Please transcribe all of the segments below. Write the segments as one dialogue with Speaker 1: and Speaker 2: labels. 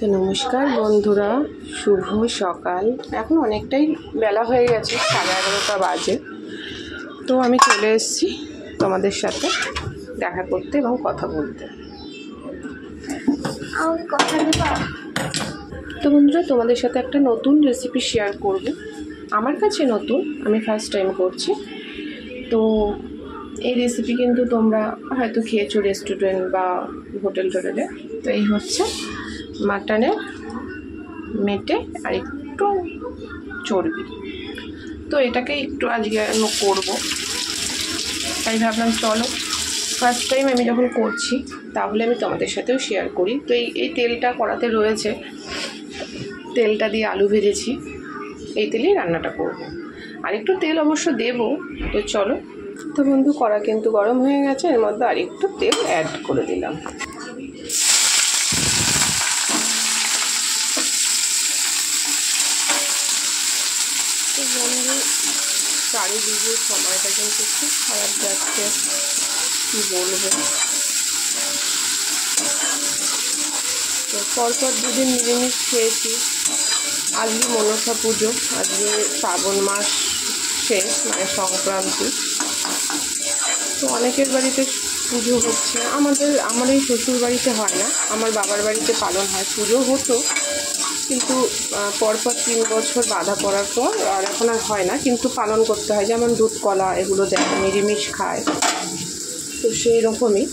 Speaker 1: তো নমস্কার বন্ধুরা, শুভ সকাল। এখন অনেকটাই বেলা হয়ে গেছে, 11:30 বাজে। তো আমি চলে এসেছি তোমাদের সাথে দেখা করতে এবং কথা বলতে। তো বন্ধুরা, তোমাদের সাথে একটা নতুন রেসিপি শেয়ার করব। আমার কাছে নতুন, আমি ফার্স্ট টাইম করছি। তো এই রেসিপি কিন্তু তোমরা হয়তো খেয়েছো রেস্টুরেন্ট বা হোটেলে। তো এই হচ্ছে মাটনের মেটে আর একটু চর্বি। তো এটাকে একটু আজকে আমি করবো, তাই ভাবলাম চলো ফার্স্ট টাইম আমি যখন করছি তাহলে আমি তোমাদের সাথেও শেয়ার করি। তো এই তেলটা কড়াতে রয়েছে, তেলটা দিয়ে আলু ভেজেছি, এই তেলেই রান্নাটা করব। আর একটু তেল অবশ্য দেবো। তো চলো। তো বন্ধু, কড়া কিন্তু গরম হয়ে গেছে, এর মধ্যে আর একটু তেল অ্যাড করে দিলাম। তো বন্ধু, চারিদিকে সময়টা কিন্তু খুব খারাপ যাচ্ছে, কী বলবো। তো পরপর দুদিন নিরামিষ খেয়েছি। আজকে মনসা পুজো, আজকে শ্রাবণ মাস শেষ, মানে সংক্রান্তি। তো অনেকের বাড়িতে পুজো হচ্ছে, আমার এই শ্বশুর বাড়িতে হয় না, আমার বাবার বাড়িতে পালন হয়। পুজো হতো, কিন্তু পরপর 3 বছর বাধা পড়ার পর আর এখন আর হয় না, কিন্তু পালন করতে হয়। যেমন দুধ কলা এগুলো দেয়, নিরামিষ খায়। তো সেই রকমই।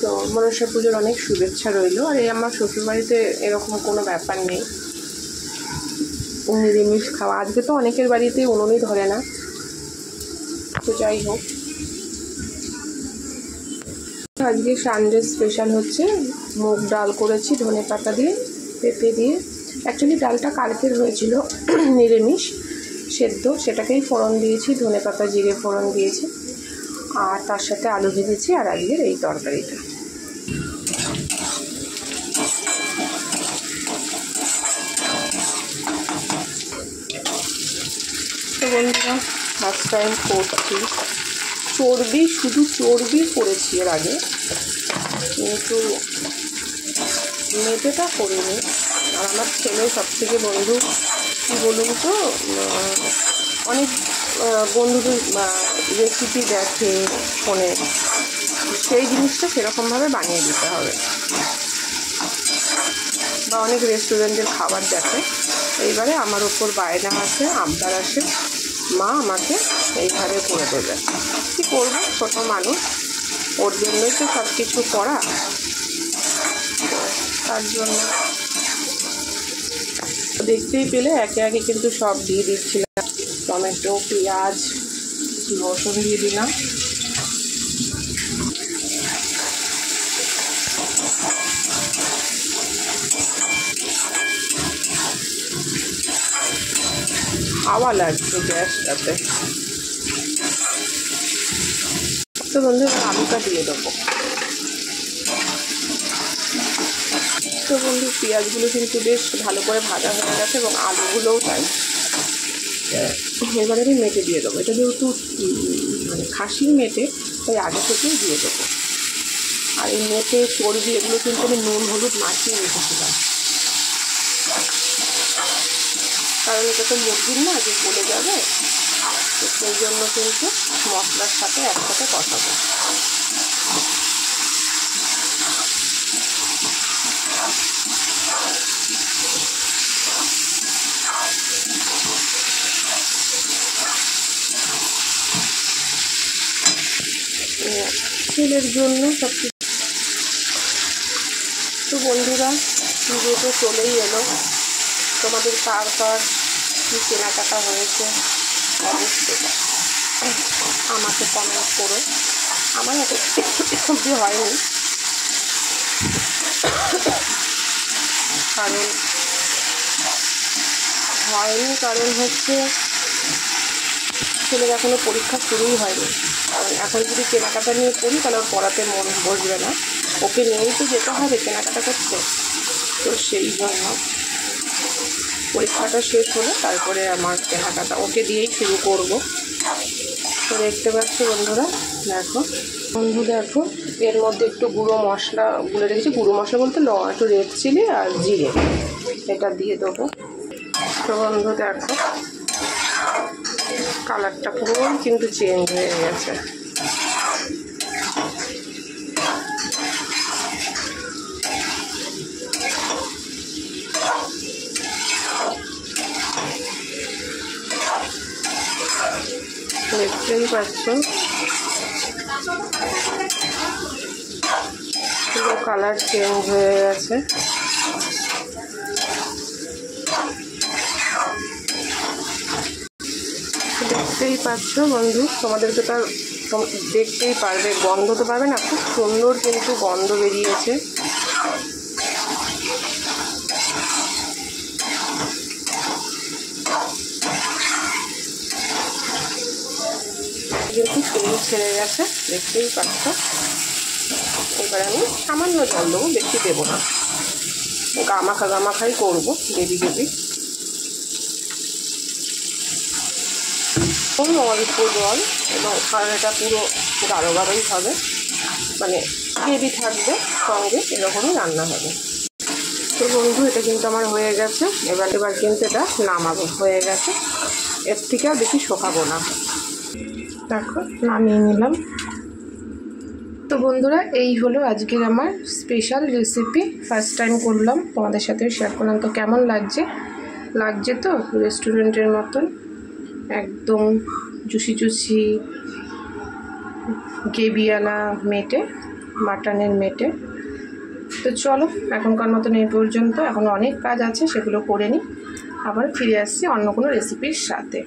Speaker 1: তো মনসা পুজোর অনেক শুভেচ্ছা রইল। আর এই আমার শ্বশুরবাড়িতে এরকম কোনো ব্যাপার নেই নিরামিষ খাওয়া। আজকে তো অনেকের বাড়িতে উনুনই ধরে না। তো যাই হোক, আজকে সানডে স্পেশাল হচ্ছে মুগ ডাল করেছি ধনেপাতা দিয়ে, পেঁপে দিয়ে। অ্যাকচুয়ালি ডালটা কালকের হয়েছিল নিরামিষ সেদ্ধ, সেটাকেই ফোড়ন দিয়েছি, ধনেপাতা জিরে ফোড়ন দিয়েছি, আর তার সাথে আলু ভেজেছি। আর আজকের এই তরকারিটা। তো বন্ধুরা, ফার্স্ট টাইম করছি চর্বি, শুধু চর্বি করেছি এর আগে, কিন্তু মেটেটা করিনি। আর আমার ছেলে সবথেকে বন্ধু কী বলুন তো, অনেক বন্ধুদের রেসিপি দেখে ফোনে, সেই জিনিসটা সেরকমভাবে বানিয়ে দিতে হবে। বা অনেক রেস্টুরেন্টের খাবার দেখে। এইবারে আমার ওপর বায়না আছে, আবদার আসে, মা আমাকে এইভাবে করে দেবে। কী করবো, ছোটো মানুষ, ওর জন্যই তো সব কিছু করা। তার জন্য দেখতেই পেলে একে একে কিন্তু সব দিয়ে দিচ্ছিলাম। টমেটো, পেঁয়াজ, রসুন দিয়ে দিলাম। হাওয়া লাগছে গ্যাসটাতে। তো বন্ধু, আলুটা দিয়ে দেবো। তো বন্ধু, পেঁয়াজগুলো কিন্তু বেশ ভালো করে ভাজা হয়ে গেছে এবং আলুগুলোও তাই। এবারে আমি মেটে দিয়ে দেবো। এটা যেহেতু মানে খাসির মেটে, তাই আগে থেকেই দিয়ে দেবো। আর এই মেটে চর্বি এগুলো কিন্তু আমি নুন হলুদ মাখিয়ে রেখেছিলাম, কারণ এটা তো মুরগির না যে গলে যাবে। তো সেই জন্য কিন্তু মশলার সাথে একসাথে কষাবো। ছেলের জন্য সব কিছু। তো বন্ধুরা, পুজো তো চলেই এলো। তোমাদের কার কার কী কেনাকাটা হয়েছে অবশ্যই আমাকে কমেন্ট করো। আমার এত অবধি হয়নি, কারণ হচ্ছে ছেলের এখনও পরীক্ষা শুরুই হয়নি। কারণ এখন যদি কেনাকাটা নিয়ে পড়ি তাহলে ওর পড়াতে মন বসবে না, ওকে নিয়েই তো যেতে হবে কেনাকাটা করতে। তো সেই জন্য পরীক্ষাটা শেষ হলে তারপরে আমার কেনাকাটা ওকে দিয়েই শুরু করব। তো দেখতে পাচ্ছি বন্ধুরা, দেখো এর মধ্যে একটু গুঁড়ো মশলা গুলে রেখেছি, গুঁড়ো মশলা বলতে একটু রেড চিলি আর জিরে, এটা দিয়ে দেবো। তো বন্ধু দেখো কালারটা পুরো কিন্তু চেঞ্জ হয়ে গেছে। দেখতেই পাচ্ছ পুরো কালার চেঞ্জ হয়ে গেছে। দেখতেই পাচ্ছ বন্ধু, তোমাদেরকে তো দেখতেই পারবে, গন্ধ তো পাবে না, খুব সুন্দর কিন্তু গন্ধ বেরিয়েছে। কিন্তু সুন্দর ছেড়ে গেছে, দেখতেই পাচ্ছ। এবারে আমি সামান্য জল দেবো, বেশি দেবো না, গামাখাই করবো, গ্রেভি অল্প জল, এবং এটা পুরো গাঢ়ই হবে, মানে গ্রেভি থাকবে সঙ্গে, এরকমই রান্না হবে। তো বন্ধু এটা কিন্তু আমার হয়ে গেছে। এবার কিন্তু এটা নামাবো, হয়ে গেছে, এর থেকে আর বেশি শোকাবো না। দেখো নামিয়ে নিলাম। তো বন্ধুরা এই হলো আজকের আমার স্পেশাল রেসিপি, ফার্স্ট টাইম করলাম, তোমাদের সাথেও শেয়ার করলাম। তো কেমন লাগছে তো রেস্টুরেন্টের মতন একদম জুসি গ্রেভিওয়ালা মেটে, মাটনের মেটে। তো চলো এখনকার মতন এই পর্যন্ত, এখন অনেক কাজ আছে, সেগুলো করে নিই, আবার ফিরে আসছি অন্য কোনো রেসিপির সাথে।